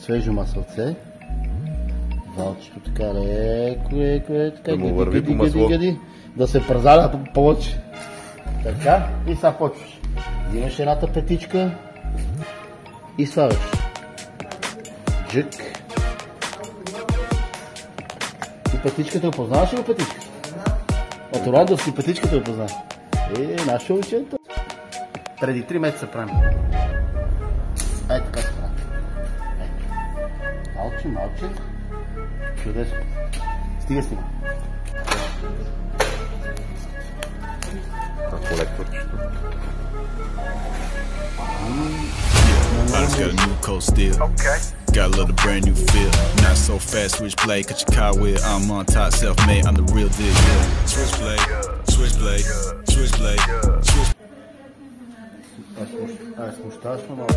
свежо маслце. Валчето така леко, така да му върви по масло. Да се празаля повече. Така, и сега почваш. Взимаш едната петичка и слагаш. Джък. И петичката опознаваш ли го петичката? От Орландов си петичката опознава. Нашо учето. Преди 3 месеца правим. Ей, така се прави. Малче. Чудесно. Стига си. I just got a new coat still. Okay. Got a little brand new feel. Not so fast, switch blade, cut your car wheel. I'm on top, self-made, I'm the real deal. Yeah. Switch blade, switch blade, switch blade, switch. Смущаваш ме малко.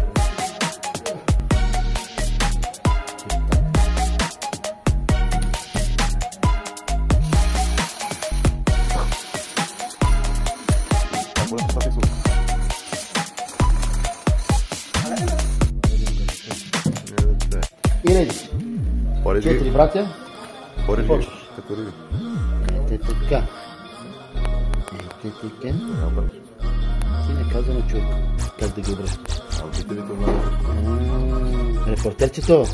И реди. 4 братя. Почваш. Ете така. Ти не каза на човек как да ги обръща. Репортерчето.